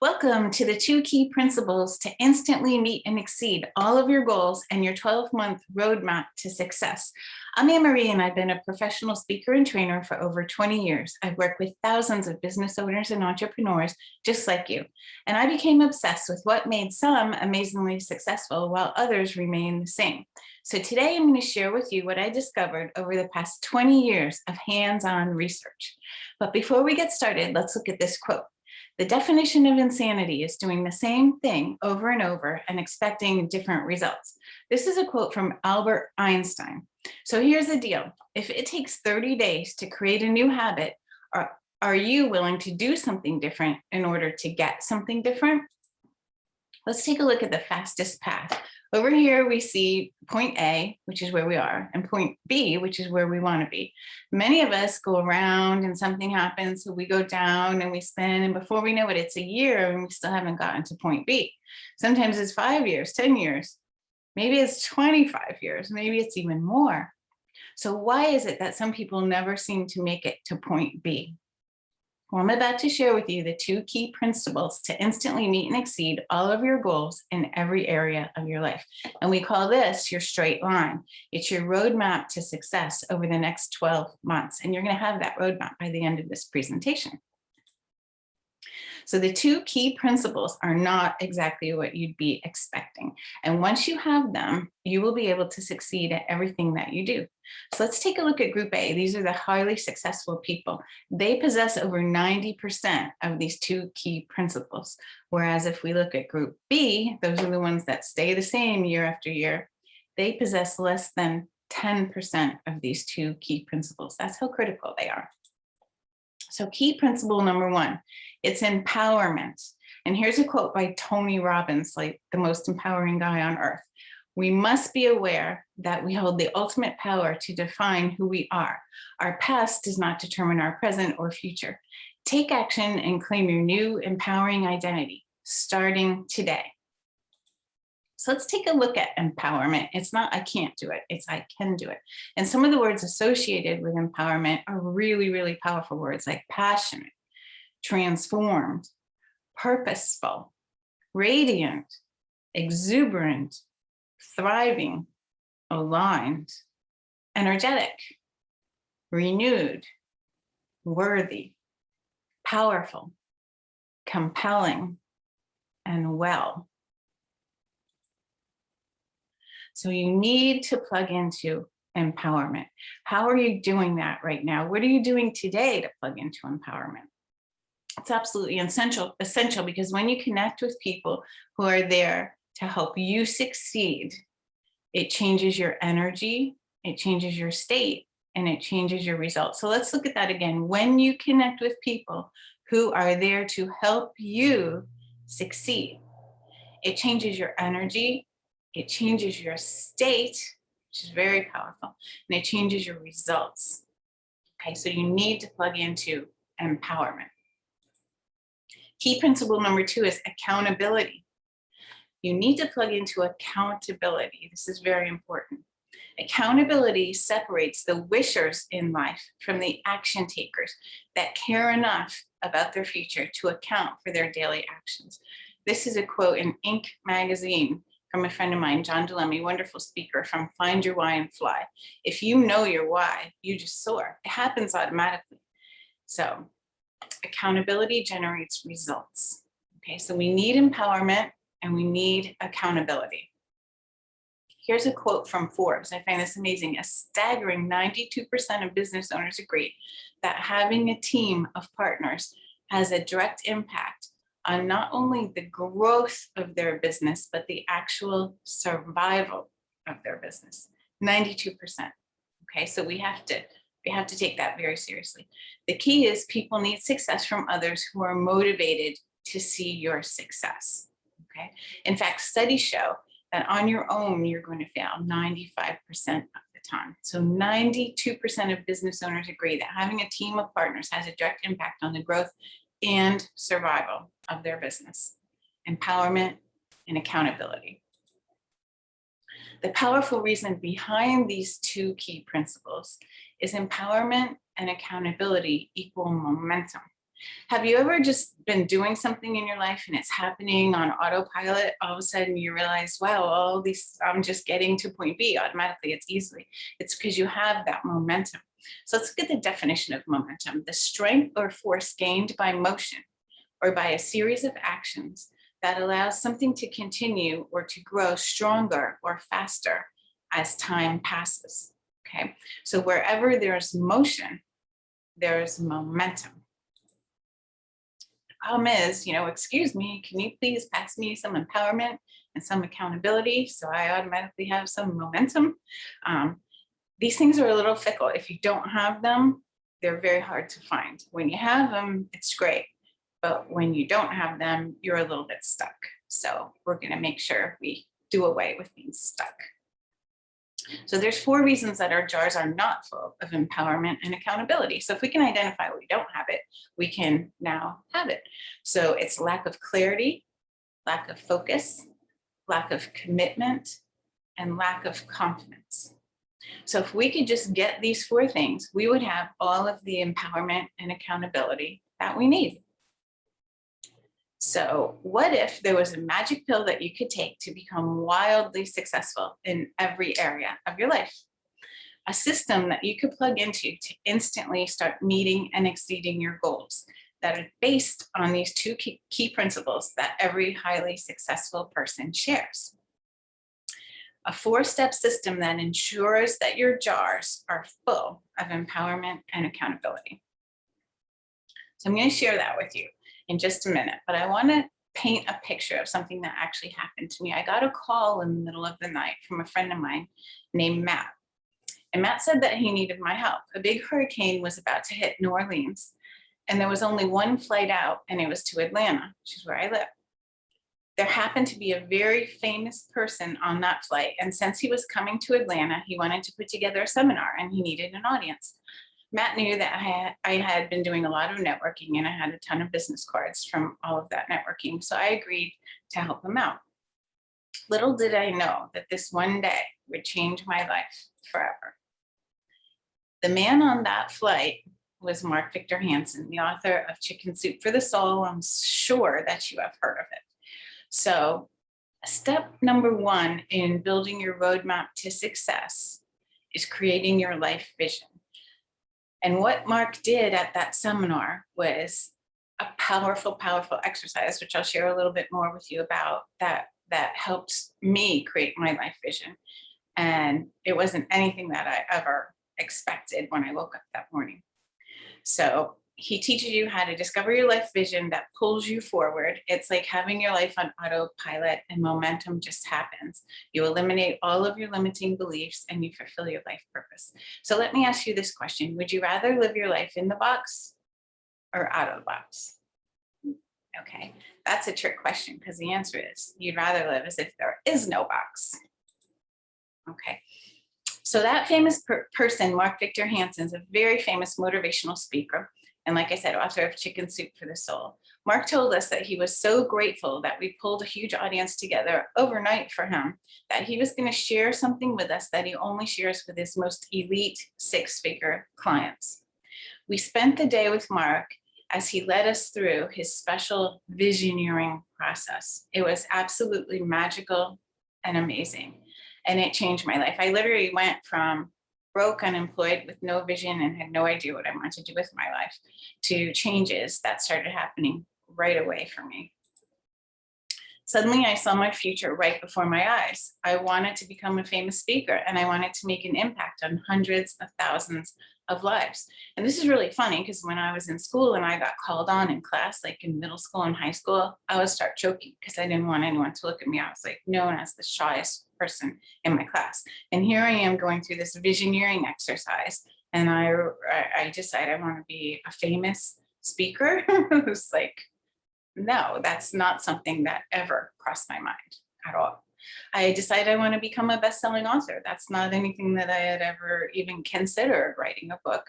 Welcome to the 2 key principles to instantly meet and exceed all of your goals and your 12-month roadmap to success. I'm Anne Marie, and I've been a professional speaker and trainer for over 20 years. I've worked with thousands of business owners and entrepreneurs just like you, and I became obsessed with what made some amazingly successful while others remain the same. So today I'm going to share with you what I discovered over the past 20 years of hands-on research. But before we get started, let's look at this quote. The definition of insanity is doing the same thing over and over and expecting different results. This is a quote from Albert Einstein. So here's the deal. If it takes 30 days to create a new habit, are you willing to do something different in order to get something different? Let's take a look at the fastest path. Over here, we see point A, which is where we are, and point B, which is where we want to be. Many of us go around and something happens, so we go down and we spin, and before we know it, it's a year and we still haven't gotten to point B. Sometimes it's 5 years, 10 years, maybe it's 25 years, maybe it's even more. So why is it that some people never seem to make it to point B? Well, I'm about to share with you the 2 key principles to instantly meet and exceed all of your goals in every area of your life. And we call this your straight line. It's your roadmap to success over the next 12 months. And you're going to have that roadmap by the end of this presentation. So the 2 key principles are not exactly what you'd be expecting. And once you have them, you will be able to succeed at everything that you do. So let's take a look at Group A. These are the highly successful people. They possess over 90% of these 2 key principles. Whereas if we look at Group B, those are the ones that stay the same year after year. They possess less than 10% of these 2 key principles. That's how critical they are. So key principle number 1, it's empowerment. And here's a quote by Tony Robbins, like the most empowering guy on earth. We must be aware that we hold the ultimate power to define who we are. Our past does not determine our present or future. Take action and claim your new empowering identity, starting today. So let's take a look at empowerment. It's not I can't do it, it's I can do it. And some of the words associated with empowerment are really, really powerful words like passionate, transformed, purposeful, radiant, exuberant, thriving, aligned, energetic, renewed, worthy, powerful, compelling, and well. So you need to plug into empowerment. How are you doing that right now? What are you doing today to plug into empowerment? It's absolutely essential because when you connect with people who are there to help you succeed, it changes your energy, it changes your state, and it changes your results. So let's look at that again. When you connect with people who are there to help you succeed, it changes your energy, it changes your state, which is very powerful, and it changes your results. Okay, so you need to plug into empowerment. Key principle number 2 is accountability. You need to plug into accountability. This is very important. Accountability separates the wishers in life from the action takers that care enough about their future to account for their daily actions. This is a quote in Inc. magazine from a friend of mine, John Delemy, wonderful speaker from Find Your Why and Fly. If you know your why, you just soar. It happens automatically. So accountability generates results. Okay, so we need empowerment and we need accountability. Here's a quote from Forbes. I find this amazing. A staggering 92% of business owners agree that having a team of partners has a direct impact on not only the growth of their business, but the actual survival of their business. 92%. Okay, so we have to take that very seriously. The key is people need success from others who are motivated to see your success. Okay, in fact, studies show that on your own, you're going to fail 95% of the time. So 92% of business owners agree that having a team of partners has a direct impact on the growth and survival of their business. Empowerment and accountability. The powerful reason behind these 2 key principles is empowerment and accountability equal momentum. Have you ever just been doing something in your life and it's happening on autopilot? All of a sudden you realize, wow, all these, I'm just getting to point B automatically, it's easily. It's because you have that momentum. So let's look at the definition of momentum: the strength or force gained by motion or by a series of actions that allows something to continue or to grow stronger or faster as time passes. Okay, so wherever there's motion, there's momentum. The problem is, excuse me, can you please pass me some empowerment and some accountability so I automatically have some momentum? These things are a little fickle. If you don't have them, they're very hard to find. When you have them, it's great. But when you don't have them, you're a little bit stuck. So we're going to make sure we do away with being stuck. So there's 4 reasons that our jars are not full of empowerment and accountability. So if we can identify we don't have it, we can now have it. So it's lack of clarity, lack of focus, lack of commitment, and lack of confidence. So if we could just get these 4 things, we would have all of the empowerment and accountability that we need. So what if there was a magic pill that you could take to become wildly successful in every area of your life? A system that you could plug into to instantly start meeting and exceeding your goals that are based on these 2 key principles that every highly successful person shares. A 4-step system that ensures that your jars are full of empowerment and accountability. So I'm going to share that with you in just a minute, but I want to paint a picture of something that actually happened to me. I got a call in the middle of the night from a friend of mine named Matt. And Matt said that he needed my help. A big hurricane was about to hit New Orleans, and there was only one flight out, and it was to Atlanta, which is where I live. There happened to be a very famous person on that flight, and since he was coming to Atlanta, he wanted to put together a seminar, and he needed an audience. Matt knew that I had been doing a lot of networking, and I had a ton of business cards from all of that networking, so I agreed to help him out. Little did I know that this one day would change my life forever. The man on that flight was Mark Victor Hansen, the author of Chicken Soup for the Soul. I'm sure that you have heard of it. So step number 1 in building your roadmap to success is creating your life vision. And what Mark did at that seminar was a powerful, powerful exercise, which I'll share a little bit more with you about, that helps me create my life vision. And it wasn't anything that I ever expected when I woke up that morning. So he teaches you how to discover your life vision that pulls you forward. It's like having your life on autopilot, and momentum just happens. You eliminate all of your limiting beliefs and you fulfill your life purpose. So let me ask you this question. Would you rather live your life in the box or out of the box? Okay, that's a trick question, because the answer is you'd rather live as if there is no box. Okay. So that famous person, Mark Victor Hansen, is a very famous motivational speaker. And like I said, author of Chicken Soup for the Soul. Mark told us that he was so grateful that we pulled a huge audience together overnight for him, that he was going to share something with us that he only shares with his most elite 6-figure clients. We spent the day with Mark as he led us through his special visioneering process. It was absolutely magical and amazing. And it changed my life. I literally went from broke, unemployed, with no vision, and had no idea what I wanted to do with my life, to changes that started happening right away for me. Suddenly, I saw my future right before my eyes. I wanted to become a famous speaker, and I wanted to make an impact on hundreds of thousands of lives. And this is really funny, because when I was in school and I got called on in class, like in middle school and high school, I would start choking because I didn't want anyone to look at me. I was like known as the shyest person in my class. And here I am going through this visioneering exercise, and I decided I want to be a famous speaker. It was like, no, that's not something that ever crossed my mind at all. I decided I want to become a best-selling author. That's not anything that I had ever even considered, writing a book.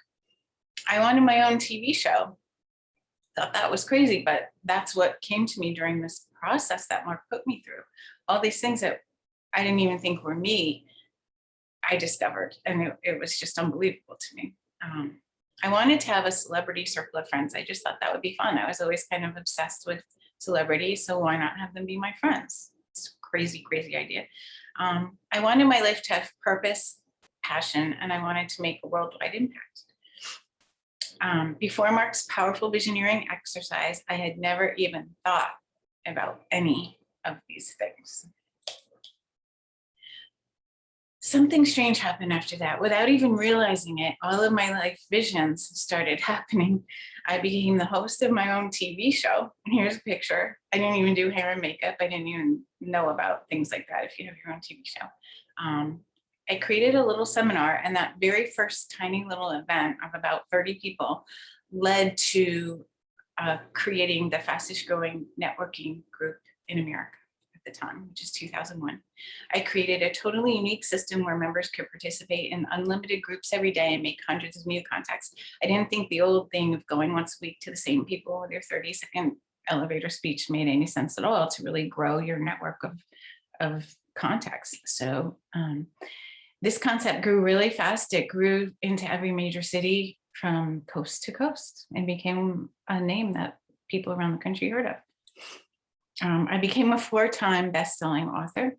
I wanted my own TV show. Thought that was crazy, but that's what came to me during this process that Mark put me through. All these things that I didn't even think were me, I discovered, and it was just unbelievable to me. I wanted to have a celebrity circle of friends. I just thought that would be fun. I was always kind of obsessed with celebrities, so why not have them be my friends? It's a crazy, crazy idea. I wanted my life to have purpose, passion, and I wanted to make a worldwide impact. Before Mark's powerful visioneering exercise, I had never even thought about any of these things. Something strange happened after that. Without even realizing it, all of my life visions started happening. I became the host of my own TV show. And here's a picture. I didn't even do hair and makeup. I didn't even know about things like that if you have your own TV show. I created a little seminar, and that very first tiny little event of about 30 people led to creating the fastest growing networking group in America at the time, which is 2001. I created a totally unique system where members could participate in unlimited groups every day and make hundreds of new contacts. I didn't think the old thing of going once a week to the same people with your 30-second elevator speech made any sense at all to really grow your network of contacts. So this concept grew really fast. It grew into every major city from coast to coast and became a name that people around the country heard of. I became a 4-time best-selling author.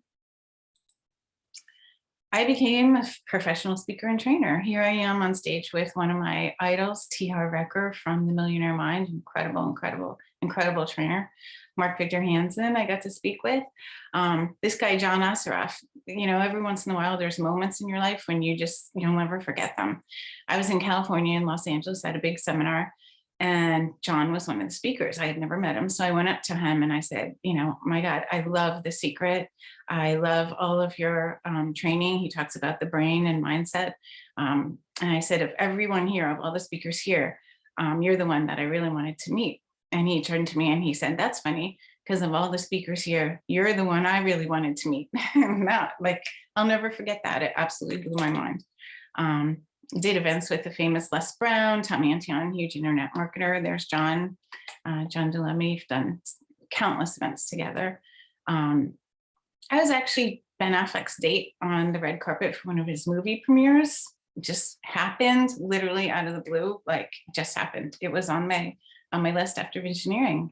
I became a professional speaker and trainer. Here I am on stage with one of my idols, T.R. Recker from The Millionaire Mind, incredible trainer. Mark Victor Hansen, I got to speak with. This guy, John Osseroff, every once in a while, there's moments in your life when you'll never forget them. I was in California in Los Angeles at a big seminar, and John was one of the speakers. I had never met him. So I went up to him and I said, my God, I love The Secret. I love all of your training. He talks about the brain and mindset. And I said, of everyone here, of all the speakers here, you're the one that I really wanted to meet. And he turned to me and he said, that's funny, because of all the speakers here, you're the one I really wanted to meet. I'll never forget that. It absolutely blew my mind. Did events with the famous Les Brown, Tommy Antion, huge internet marketer. There's John DeLemme. We've done countless events together. I was actually Ben Affleck's date on the red carpet for one of his movie premieres. It just happened, literally out of the blue, just happened. It was on my list after Visioneering.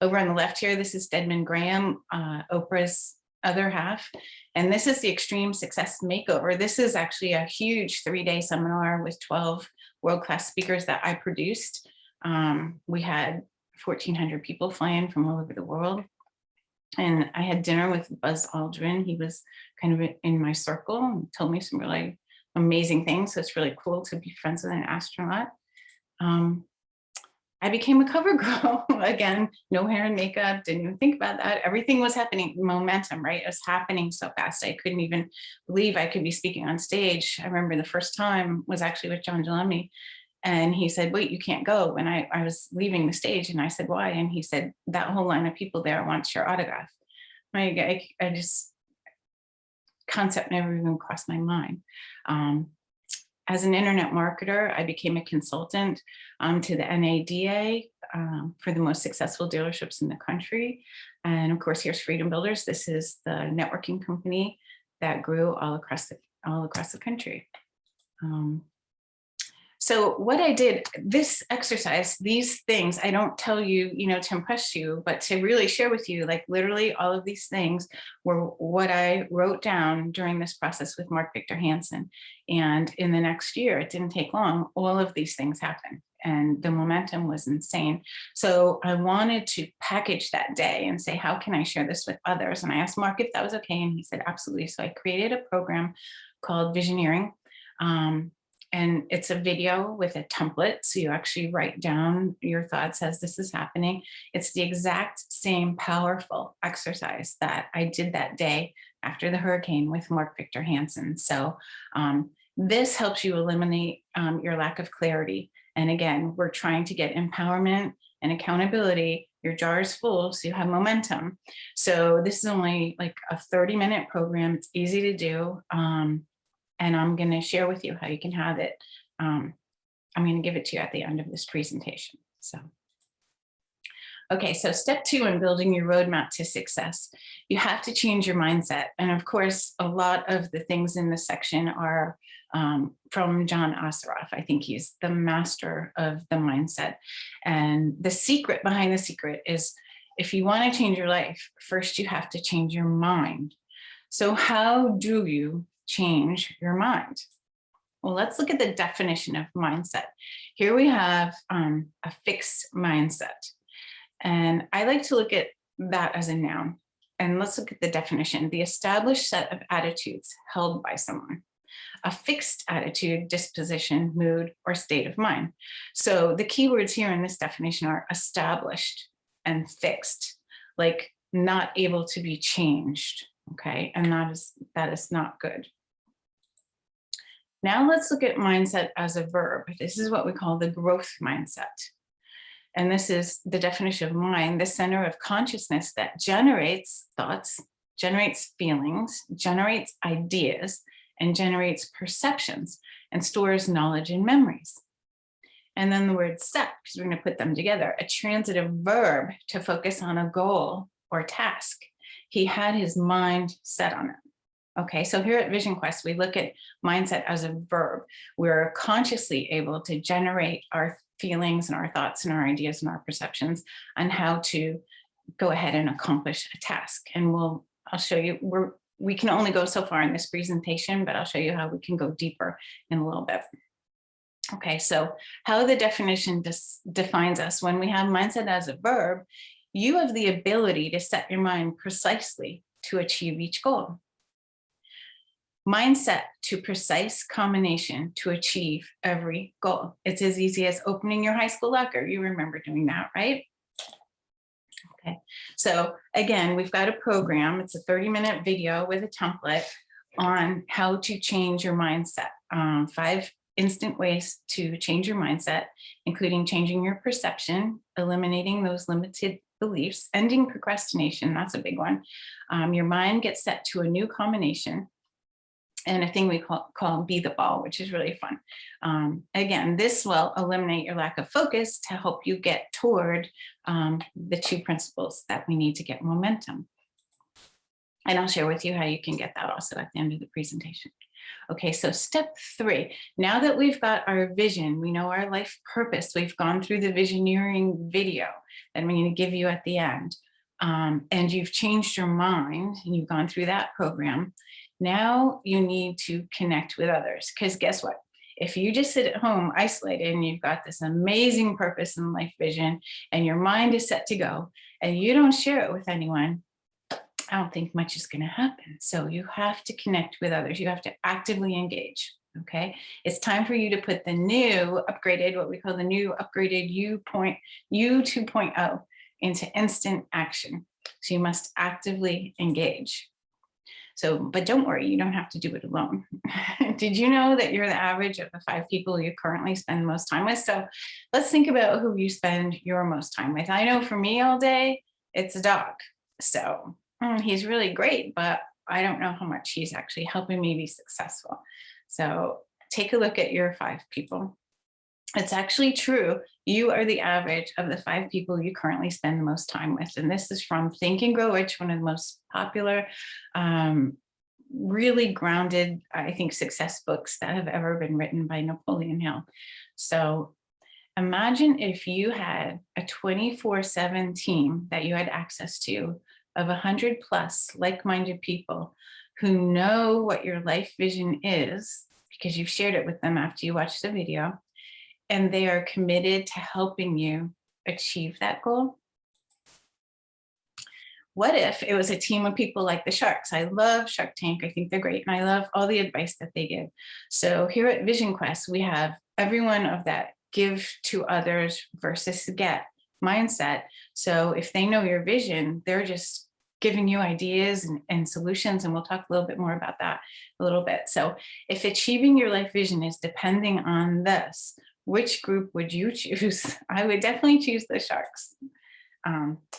Over on the left here, this is Stedman Graham, Oprah's other half. And this is the Extreme Success Makeover. This is actually a huge 3-day seminar with 12 world-class speakers that I produced. We had 1,400 people flying from all over the world. And I had dinner with Buzz Aldrin. He was kind of in my circle and told me some really amazing things. So it's really cool to be friends with an astronaut. I became a cover girl. Again, no hair and makeup, didn't even think about that. Everything was happening, momentum, right? It was happening so fast. I couldn't even believe I could be speaking on stage. I remember the first time was actually with John DeLemme. And he said, wait, you can't go. And I was leaving the stage and I said, why? And he said, that whole line of people there wants your autograph. I just, concept never even crossed my mind. As an internet marketer, I became a consultant to the NADA for the most successful dealerships in the country. And of course, here's Freedom Builders. This is the networking company that grew all across the country. So what I did, this exercise, these things, I don't tell you, to impress you, but to really share with you, literally all of these things were what I wrote down during this process with Mark Victor Hansen. And in the next year, it didn't take long, all of these things happened and the momentum was insane. So I wanted to package that day and say, how can I share this with others? And I asked Mark if that was okay. And he said, absolutely. So I created a program called Visioneering. And it's a video with a template. So you actually write down your thoughts as this is happening. It's the exact same powerful exercise that I did that day after the hurricane with Mark Victor Hansen. So this helps you eliminate your lack of clarity. And again, we're trying to get empowerment and accountability. Your jar is full, so you have momentum. So this is only a 30-minute program. It's easy to do. And I'm going to share with you how you can have it. I'm going to give it to you at the end of this presentation. Okay, so step 2 in building your roadmap to success. You have to change your mindset. And of course, a lot of the things in this section are from John Assaraf. I think he's the master of the mindset. And the secret behind the secret is, if you want to change your life, first you have to change your mind. So how do you change your mind? Well, let's look at the definition of mindset. Here we have a fixed mindset. And I like to look at that as a noun. And let's look at the definition: the established set of attitudes held by someone. A fixed attitude, disposition, mood, or state of mind. So the key words here in this definition are established and fixed, like not able to be changed, okay? And that is not good. Now let's look at mindset as a verb. This is what we call the growth mindset. And this is the definition of mind, the center of consciousness that generates thoughts, generates feelings, generates ideas, and generates perceptions, and stores knowledge and memories. And then the word set, because we're going to put them together, a transitive verb to focus on a goal or task. He had his mind set on it. Okay, so here at Vision Quest, we look at mindset as a verb. We're consciously able to generate our feelings and our thoughts and our ideas and our perceptions on how to go ahead and accomplish a task. And I'll show you, we can only go so far in this presentation, but I'll show you how we can go deeper in a little bit. Okay, so how the definition defines us: when we have mindset as a verb, you have the ability to set your mind precisely to achieve each goal. Mindset to precise combination to achieve every goal. It's as easy as opening your high school locker. You remember doing that, right? Okay, so again, we've got a program. It's a 30-minute video with a template on how to change your mindset. 5 instant ways to change your mindset, including changing your perception, eliminating those limited beliefs, ending procrastination. That's a big one. Your mind gets set to a new combination, and a thing we call be the ball, which is really fun. Again, this will eliminate your lack of focus to help you get toward the 2 principles that we need to get momentum. And I'll share with you how you can get that also at the end of the presentation. Okay, so step 3, now that we've got our vision, we know our life purpose, we've gone through the Visioneering video that I'm going to give you at the end, and you've changed your mind and you've gone through that program. Now you need to connect with others, because guess what? If you just sit at home isolated and you've got this amazing purpose and life vision and your mind is set to go and you don't share it with anyone, I don't think much is going to happen. So you have to connect with others. You have to actively engage. Okay. It's time for you to put the new upgraded, what we call the new upgraded U 2.0 into instant action. So you must actively engage. So, but don't worry, you don't have to do it alone. Did you know that you're the average of the 5 people you currently spend the most time with? So let's think about who you spend your most time with. I know for me all day, it's a dog. So he's really great, but I don't know how much he's actually helping me be successful. So take a look at your 5 people. It's actually true. You are the average of the 5 people you currently spend the most time with. And this is from Think and Grow Rich, one of the most popular, really grounded, I think, success books that have ever been written by Napoleon Hill. So imagine if you had a 24/7 team that you had access to of 100 plus like-minded people who know what your life vision is, because you've shared it with them after you watched the video, and they are committed to helping you achieve that goal. What if it was a team of people like the Sharks? I love Shark Tank. I think they're great. And I love all the advice that they give. So here at Vision Quest, we have everyone of that give to others versus get mindset. So if they know your vision, they're just giving you ideas and solutions. And we'll talk a little bit more about that a little bit. So if achieving your life vision is depending on this, which group would you choose? I would definitely choose the Sharks.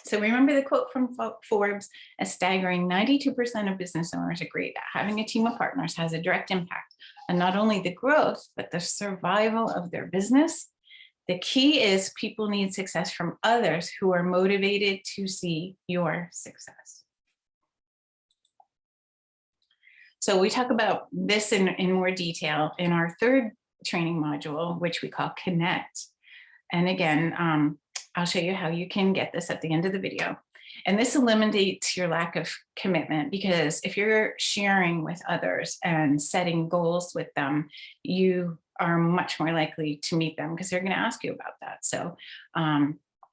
So remember the quote from Forbes: a staggering 92% of business owners agree that having a team of partners has a direct impact on not only the growth, but the survival of their business. The key is people need success from others who are motivated to see your success. So we talk about this in more detail in our third training module, which we call Connect. And again, I'll show you how you can get this at the end of the video. And this eliminates your lack of commitment, because if you're sharing with others and setting goals with them, you are much more likely to meet them because they're going to ask you about that. So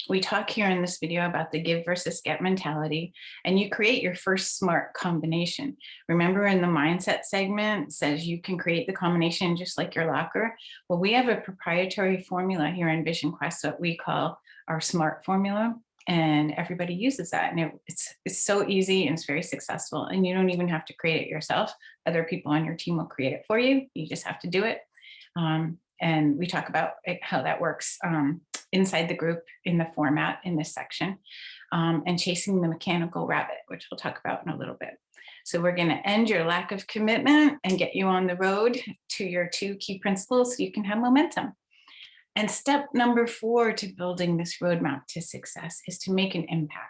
we talk here in this video about the give versus get mentality, and you create your first SMART combination. Remember in the mindset segment, it says you can create the combination just like your locker. Well, we have a proprietary formula here in Vision Quest that we call our SMART formula, and everybody uses that. And it's so easy and it's very successful, and you don't even have to create it yourself. Other people on your team will create it for you. You just have to do it. And we talk about how that works inside the group in the format in this section, and chasing the mechanical rabbit, which we'll talk about in a little bit. So we're going to end your lack of commitment and get you on the road to your 2 key principles so you can have momentum. And step number 4 to building this roadmap to success is to make an impact.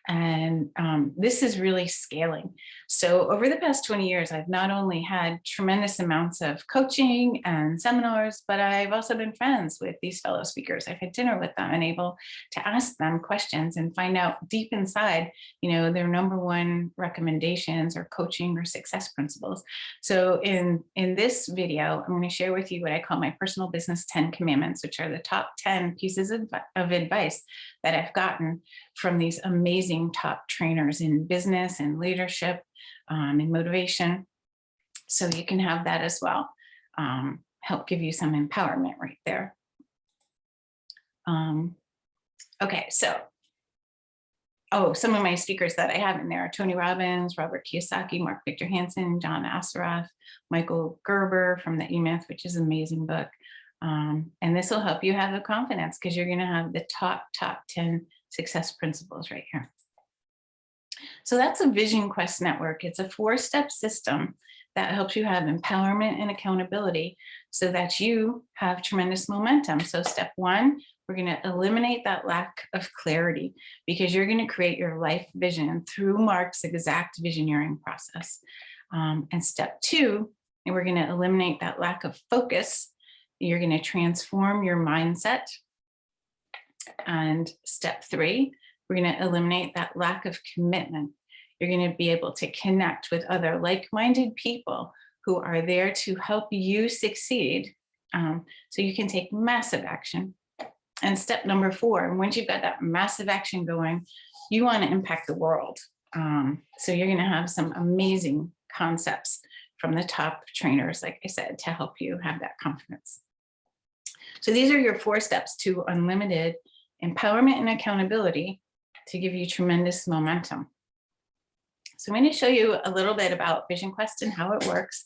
And this is really scaling. So over the past 20 years, I've not only had tremendous amounts of coaching and seminars, but I've also been friends with these fellow speakers. I've had dinner with them and able to ask them questions and find out deep inside, their number 1 recommendations or coaching or success principles. So in this video, I'm going to share with you what I call my personal business 10 commandments, which are the top 10 pieces of advice that I've gotten from these amazing top trainers in business and leadership and motivation. So you can have that as well. Help give you some empowerment right there. Okay, so, some of my speakers that I have in there are Tony Robbins, Robert Kiyosaki, Mark Victor Hansen, John Assaraf, Michael Gerber from the E-Myth, which is an amazing book. And this will help you have the confidence because you're going to have the top 10 success principles right here. So that's a Vision Quest network. It's a 4-step system that helps you have empowerment and accountability so that you have tremendous momentum. So step 1, we're going to eliminate that lack of clarity because you're going to create your life vision through Mark's exact visioneering process. And step 2, and we're going to eliminate that lack of focus. You're going to transform your mindset. And step 3, we're going to eliminate that lack of commitment. You're going to be able to connect with other like-minded people who are there to help you succeed, so you can take massive action. And step number 4, once you've got that massive action going, you want to impact the world. So you're going to have some amazing concepts from the top trainers, like I said, to help you have that confidence. So these are your 4 steps to unlimited empowerment and accountability to give you tremendous momentum. So I'm going to show you a little bit about Vision Quest and how it works.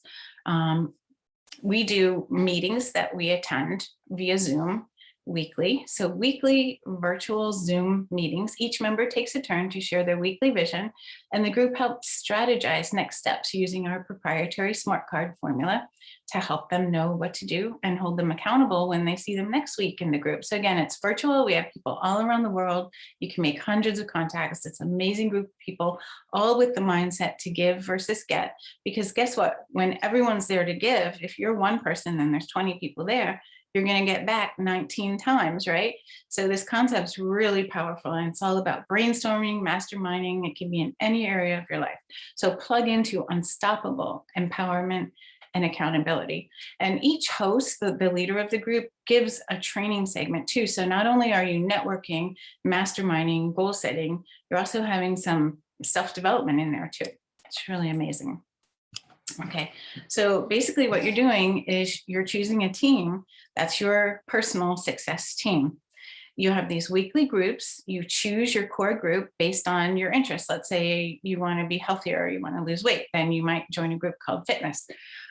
We do meetings that we attend via Zoom weekly. So weekly virtual Zoom meetings, each member takes a turn to share their weekly vision, and the group helps strategize next steps using our proprietary SMART card formula to help them know what to do and hold them accountable when they see them next week in the group. So again, it's virtual. We have people all around the world. You can make hundreds of contacts. It's an amazing group of people, all with the mindset to give versus get. Because guess what? When everyone's there to give, if you're one person and there's 20 people there, you're going to get back 19 times, right? So this concept's really powerful, and it's all about brainstorming, masterminding. It can be in any area of your life. So plug into unstoppable empowerment and accountability. And each host, the leader of the group, gives a training segment too. So not only are you networking, masterminding, goal setting, you're also having some self-development in there too. It's really amazing. Okay, so basically what you're doing is you're choosing a team that's your personal success team. You have these weekly groups. You choose your core group based on your interests. Let's say you want to be healthier, or you want to lose weight, then you might join a group called fitness.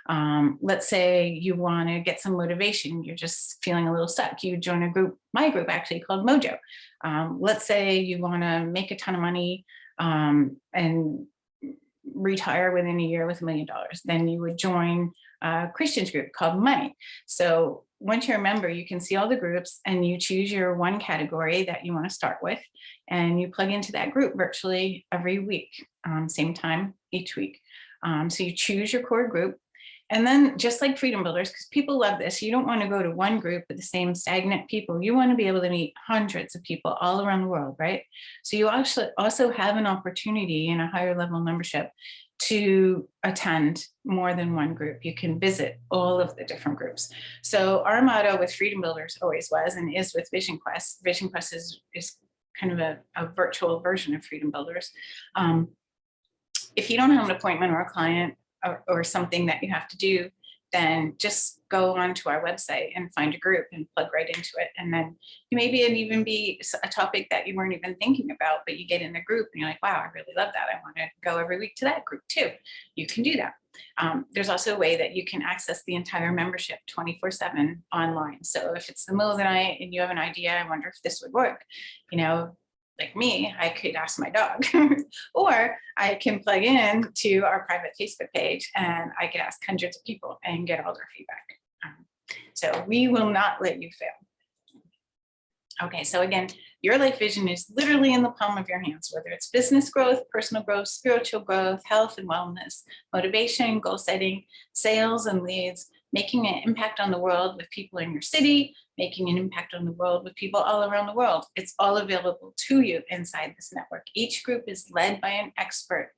Let's say you want to get some motivation. You're just feeling a little stuck. You join a group, my group actually, called Mojo. Let's say you want to make a ton of money and retire within a year with $1 million. Then you would join a Christian's group called Money. So once you're a member, you can see all the groups and you choose your one category that you want to start with, and you plug into that group virtually every week, same time each week. So you choose your core group. And then just like Freedom Builders, because people love this, you don't want to go to one group with the same stagnant people. You want to be able to meet hundreds of people all around the world, right? So you also have an opportunity in a higher level membership to attend more than one group. You can visit all of the different groups. So our motto with Freedom Builders always was and is with Vision Quest. Vision Quest is kind of a virtual version of Freedom Builders. If you don't have an appointment or a client or something that you have to do, then just go onto our website and find a group and plug right into it. And then you maybe it even be a topic that you weren't even thinking about, but you get in the group and you're like, wow, I really love that. I want to go every week to that group too. You can do that. There's also a way that you can access the entire membership 24/7 online. So if it's the middle of the night and you have an idea, I wonder if this would work, like me, I could ask my dog, or I can plug in to our private Facebook page and I could ask hundreds of people and get all their feedback. So we will not let you fail. Okay, so again, your life vision is literally in the palm of your hands, whether it's business growth, personal growth, spiritual growth, health and wellness, motivation, goal setting, sales and leads, making an impact on the world with people in your city, making an impact on the world with people all around the world. It's all available to you inside this network. Each group is led by an expert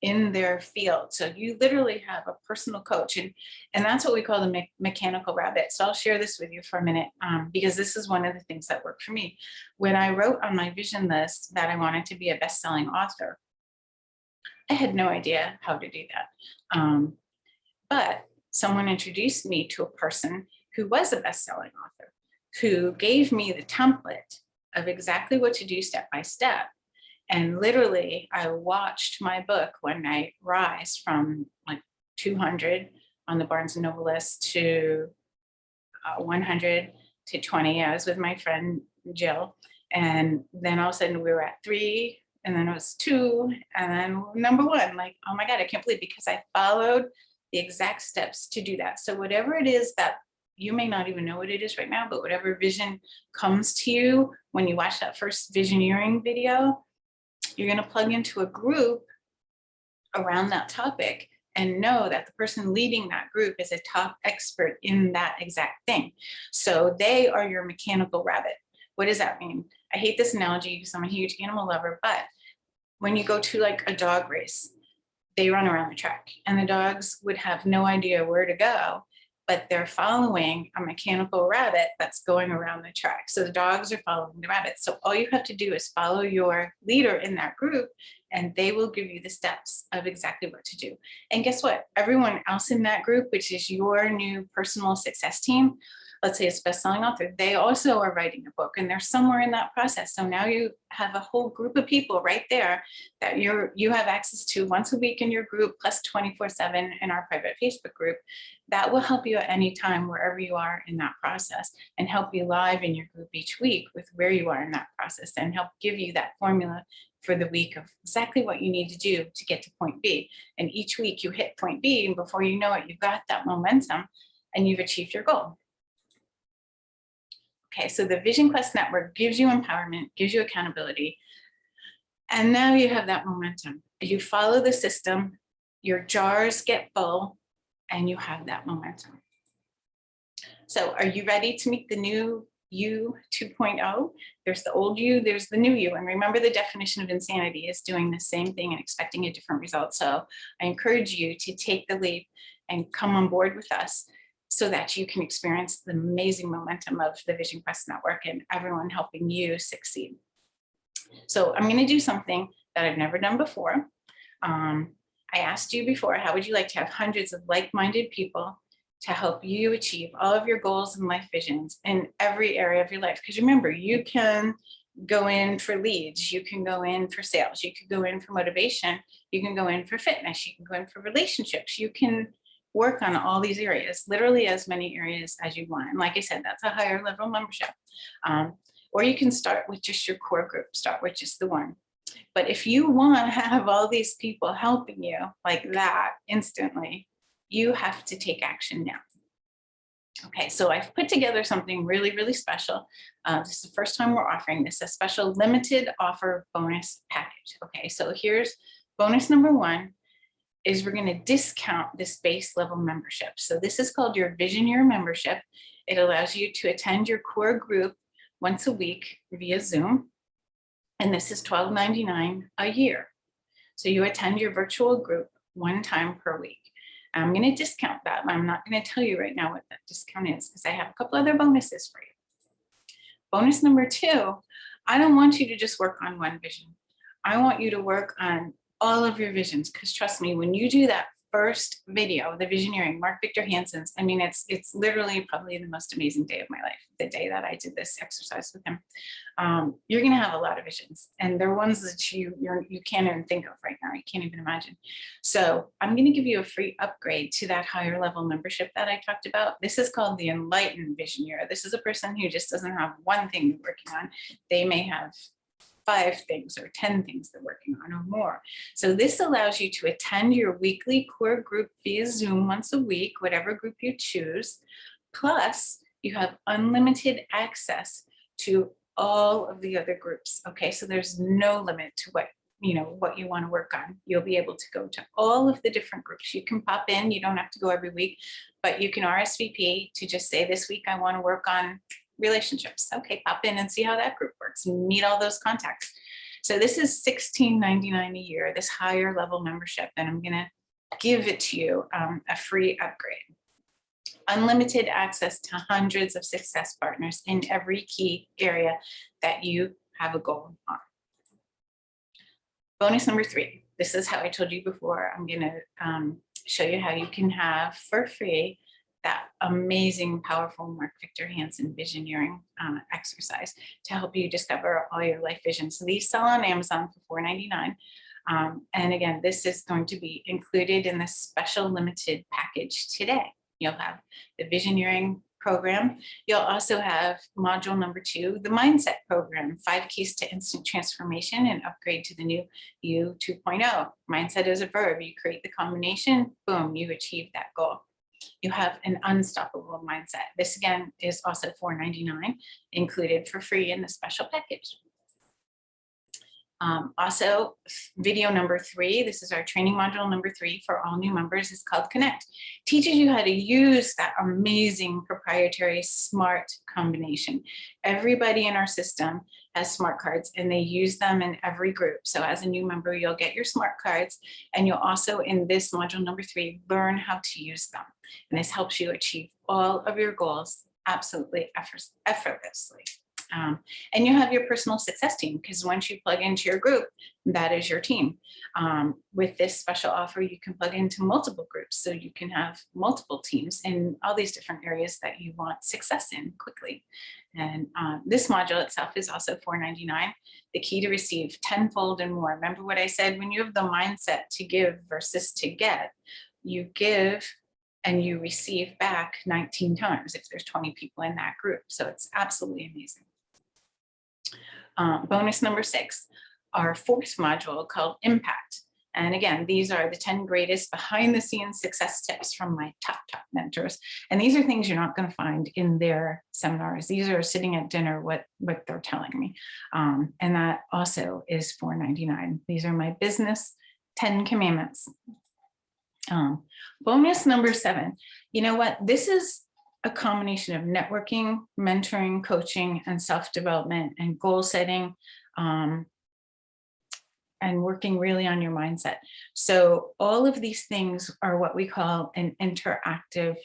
in their field. So you literally have a personal coach, and that's what we call the mechanical rabbit. So I'll share this with you for a minute because this is one of the things that worked for me. When I wrote on my vision list that I wanted to be a best-selling author, I had no idea how to do that. But someone introduced me to a person who was a best-selling author, who gave me the template of exactly what to do step by step. And literally, I watched my book one night rise from like 200 on the Barnes and Noble list to 100 to 20. I was with my friend Jill, and then all of a sudden we were at 3, and then it was 2, and then number 1. Like, oh my God, I can't believe, because I followed the exact steps to do that. So whatever it is that you may not even know what it is right now, but whatever vision comes to you when you watch that first Visioneering video, you're going to plug into a group around that topic and know that the person leading that group is a top expert in that exact thing. So they are your mechanical rabbit. What does that mean? I hate this analogy because I'm a huge animal lover, but when you go to like a dog race, they run around the track and the dogs would have no idea where to go, but they're following a mechanical rabbit that's going around the track. So the dogs are following the rabbit. So all you have to do is follow your leader in that group, and they will give you the steps of exactly what to do. And guess what? Everyone else in that group, which is your new personal success team, let's say it's best-selling author, they also are writing a book and they're somewhere in that process. So now you have a whole group of people right there that you have access to once a week in your group, plus 24/7 in our private Facebook group. That will help you at any time, wherever you are in that process, and help you live in your group each week with where you are in that process, and help give you that formula for the week of exactly what you need to do to get to point B. And each week you hit point B, and before you know it, you've got that momentum and you've achieved your goal. Okay, so the Vision Quest Network gives you empowerment, gives you accountability, and now you have that momentum. You follow the system, your jars get full, and you have that momentum. So are you ready to meet the new you 2.0? There's the old you, there's the new you. And remember, the definition of insanity is doing the same thing and expecting a different result. So I encourage you to take the leap and come on board with us, so that you can experience the amazing momentum of the Vision Quest Network and everyone helping you succeed. So I'm going to do something that I've never done before. I asked you before, how would you like to have hundreds of like-minded people to help you achieve all of your goals and life visions in every area of your life? Because remember, you can go in for leads, you can go in for sales, you can go in for motivation, you can go in for fitness, you can go in for relationships, you can work on all these areas, literally as many areas as you want. And like I said, that's a higher level membership. Or you can start with just your core group, start with just the one. But if you want to have all these people helping you like that instantly, you have to take action now. Okay, so I've put together something really, really special. This is the first time we're offering this, a special limited offer bonus package. Okay, so here's bonus number 1. is we're going to discount this base level membership. So this is called your Visioneer membership. It allows you to attend your core group once a week via Zoom. And this is $12.99 a year. So you attend your virtual group one time per week. I'm going to discount that. I'm not going to tell you right now what that discount is because I have a couple other bonuses for you. Bonus number 2, I don't want you to just work on one vision. I want you to work on all of your visions, because trust me, when you do that first video, the Visioneering, Mark Victor Hansen's, I mean, it's literally probably the most amazing day of my life, the day that I did this exercise with him. You're going to have a lot of visions, and they're ones that you can't even think of right now. You can't even imagine. So I'm going to give you a free upgrade to that higher level membership that I talked about. This is called the Enlightened Visioneer. This is a person who just doesn't have one thing they're working on. They may have 5 things or 10 things they're working on or more. So this allows you to attend your weekly core group via Zoom once a week, whatever group you choose. Plus, you have unlimited access to all of the other groups. Okay, so there's no limit to what you want to work on. You'll be able to go to all of the different groups. You can pop in, you don't have to go every week, but you can RSVP to just say, this week I want to work on relationships. Okay, pop in and see how that group works and meet all those contacts. So this is $16.99 a year, this higher level membership, and I'm gonna give it to you a free upgrade. Unlimited access to hundreds of success partners in every key area that you have a goal on. Bonus number 3, this is how I told you before. I'm gonna show you how you can have for free that amazing, powerful Mark Victor Hansen Visioneering exercise to help you discover all your life visions. So these sell on Amazon for $4.99. And again, this is going to be included in this special limited package today. You'll have the Visioneering program. You'll also have module number 2, the mindset program, 5 keys to instant transformation and upgrade to the new you 2.0. Mindset is a verb. You create the combination, boom, you achieve that goal. You have an unstoppable mindset. This again is also $4.99, included for free in the special package. Also, video number 3, this is our training module number 3 for all new members, is called Connect. Teaches you how to use that amazing proprietary SMART combination. Everybody in our system has SMART cards and they use them in every group. So as a new member, you'll get your SMART cards, and you'll also, in this module number 3, learn how to use them. And this helps you achieve all of your goals absolutely effortlessly. And you have your personal success team, because once you plug into your group, that is your team. With this special offer, you can plug into multiple groups, so you can have multiple teams in all these different areas that you want success in quickly. And this module itself is also $4.99. The key to receive tenfold and more. Remember what I said, when you have the mindset to give versus to get, you give and you receive back 19 times if there's 20 people in that group. So it's absolutely amazing. Bonus number 6, our 4th module called Impact. And again, these are the 10 greatest behind the scenes success tips from my top mentors. And these are things you're not going to find in their seminars. These are sitting at dinner, what they're telling me. And that also is $4.99. These are my business 10 commandments. Bonus number 7, you know what? This is a combination of networking, mentoring, coaching, and self-development and goal setting, and working really on your mindset. So all of these things are what we call an interactive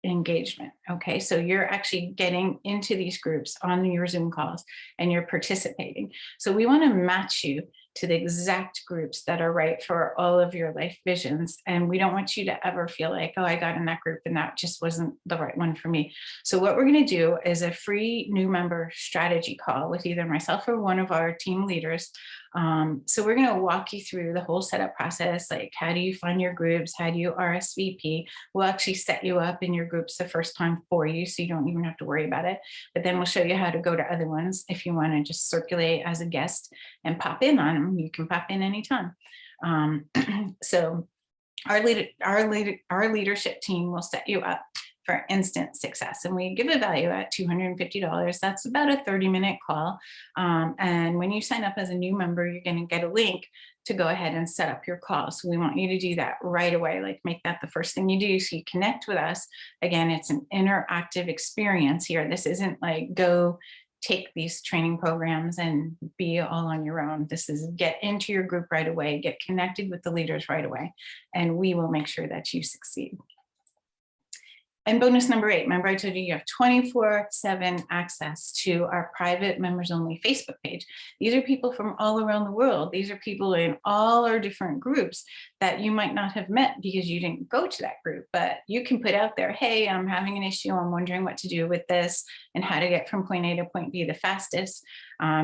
engagement. Okay, so you're actually getting into these groups on your Zoom calls and you're participating. So we want to match you to the exact groups that are right for all of your life visions. And we don't want you to ever feel like, oh, I got in that group and that just wasn't the right one for me. So what we're going to do is a free new member strategy call with either myself or one of our team leaders. So we're going to walk you through the whole setup process, like how do you find your groups? How do you RSVP? We'll actually set you up in your groups the first time for you, so you don't even have to worry about it. But then we'll show you how to go to other ones if you want to just circulate as a guest and pop in on them. You can pop in anytime. So our leadership team will set you up for instant success. And we give a value at $250. That's about a 30-minute call. And when you sign up as a new member, you're going to get a link to go ahead and set up your call. So we want you to do that right away. Like, make that the first thing you do. So you connect with us. Again, it's an interactive experience here. This isn't like go take these training programs and be all on your own. This is get into your group right away, get connected with the leaders right away, and we will make sure that you succeed. And bonus number 8, remember I told you you have 24/7 access to our private members only Facebook page. These are people from all around the world. These are people in all our different groups that you might not have met because you didn't go to that group, but you can put out there, hey, I'm having an issue. I'm wondering what to do with this and how to get from point A to point B the fastest.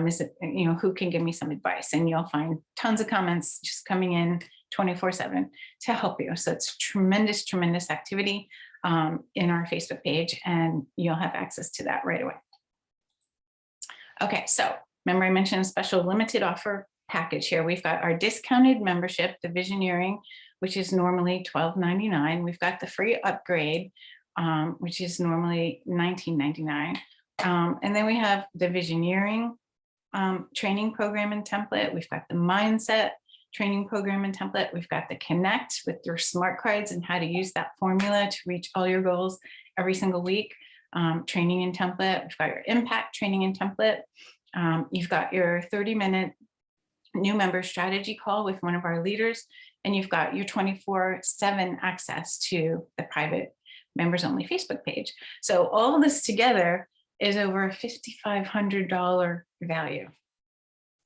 Is it, who can give me some advice? And you'll find tons of comments just coming in 24/7 to help you. So it's tremendous, tremendous activity in our Facebook page, and you'll have access to that right away. Okay, so remember I mentioned a special limited offer package here. We've got our discounted membership, the Visioneering, which is normally $12.99. We've got the free upgrade, which is normally $19.99. And then we have the Visioneering training program and template. We've got the mindset training program and template. We've got the connect with your smart cards and how to use that formula to reach all your goals every single week. Training and template. We've got your impact training and template. You've got your 30-minute new member strategy call with one of our leaders, and you've got your 24/7 access to the private members only Facebook page. So all this together is over a $5,500 value.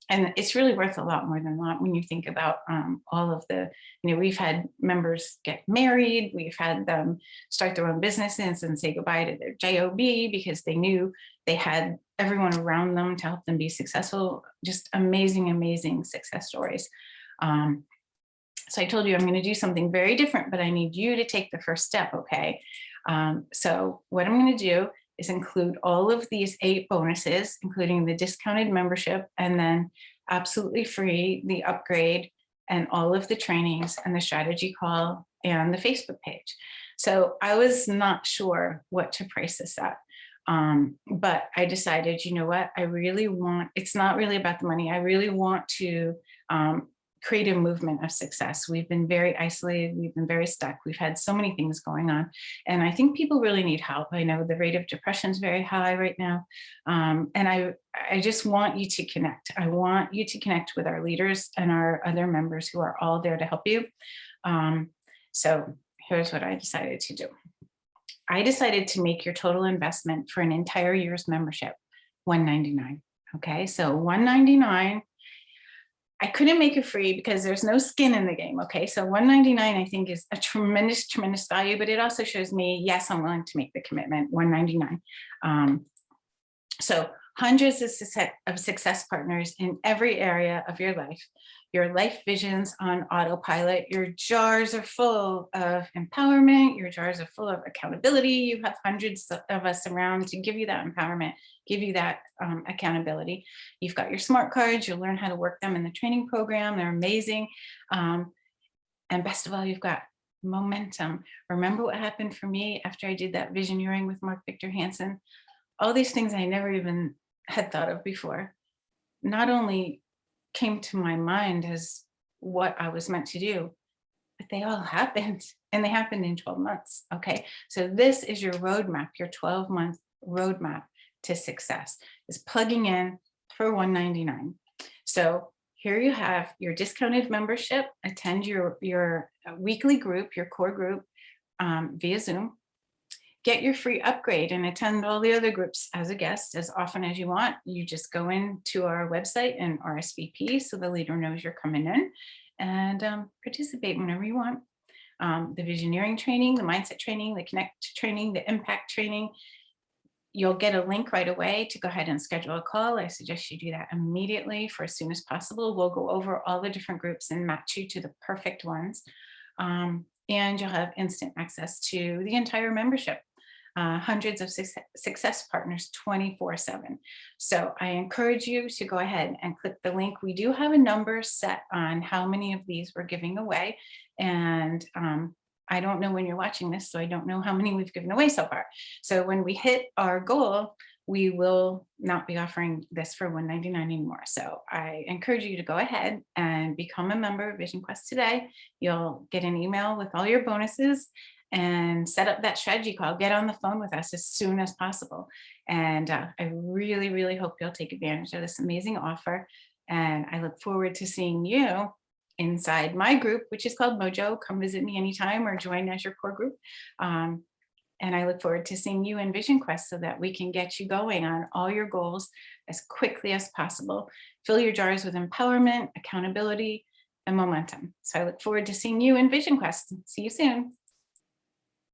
And it's really worth a lot more than that when you think about all of the, we've had members get married, we've had them start their own businesses and say goodbye to their job because they knew they had everyone around them to help them be successful. Just amazing, amazing success stories. So I told you I'm going to do something very different, but I need you to take the first step, okay? So what I'm going to do is include all of these 8 bonuses, including the discounted membership, and then absolutely free, the upgrade, and all of the trainings and the strategy call and the Facebook page. So I was not sure what to price this at. But I decided, you know what, it's not really about the money. I really want to create a movement of success. We've been very isolated. We've been very stuck. We've had so many things going on. And I think people really need help. I know the rate of depression is very high right now. And I just want you to connect. I want you to connect with our leaders and our other members who are all there to help you. So here's what I decided to do. I decided to make your total investment for an entire year's membership $199. Okay, so $199. I couldn't make it free because there's no skin in the game. Okay, so $199 I think is a tremendous, tremendous value, but it also shows me, yes, I'm willing to make the commitment. $199. So hundreds of success partners in every area of your life. Your life vision's on autopilot. Your jars are full of empowerment. Your jars are full of accountability. You have hundreds of us around to give you that empowerment, give you that accountability. You've got your smart cards. You'll learn how to work them in the training program. They're amazing. And best of all, you've got momentum. Remember what happened for me after I did that Visioneering with Mark Victor Hansen? All these things I never even had thought of before not only came to my mind as what I was meant to do, but they all happened, and they happened in 12 months. Okay, so this is your roadmap, your 12-month roadmap to success, is plugging in for $199. So here you have your discounted membership. Attend your weekly group, your core group, via Zoom. Get your free upgrade and attend all the other groups as a guest as often as you want. You just go into our website and RSVP so the leader knows you're coming in, and participate whenever you want. The Visioneering training, the mindset training, the connect training, the impact training. You'll get a link right away to go ahead and schedule a call. I suggest you do that immediately for as soon as possible. We'll go over all the different groups and match you to the perfect ones. And you'll have instant access to the entire membership. Hundreds of success partners 24/7. So I encourage you to go ahead and click the link. We do have a number set on how many of these we're giving away. And I don't know when you're watching this, so I don't know how many we've given away so far. So when we hit our goal, we will not be offering this for $199 anymore. So I encourage you to go ahead and become a member of Vision Quest today. You'll get an email with all your bonuses and set up that strategy call. Get on the phone with us as soon as possible. And I really, really hope you'll take advantage of this amazing offer. And I look forward to seeing you inside my group, which is called Mojo. Come visit me anytime or join as your core group. And I look forward to seeing you in Vision Quest so that we can get you going on all your goals as quickly as possible. Fill your jars with empowerment, accountability, and momentum. So I look forward to seeing you in Vision Quest. See you soon.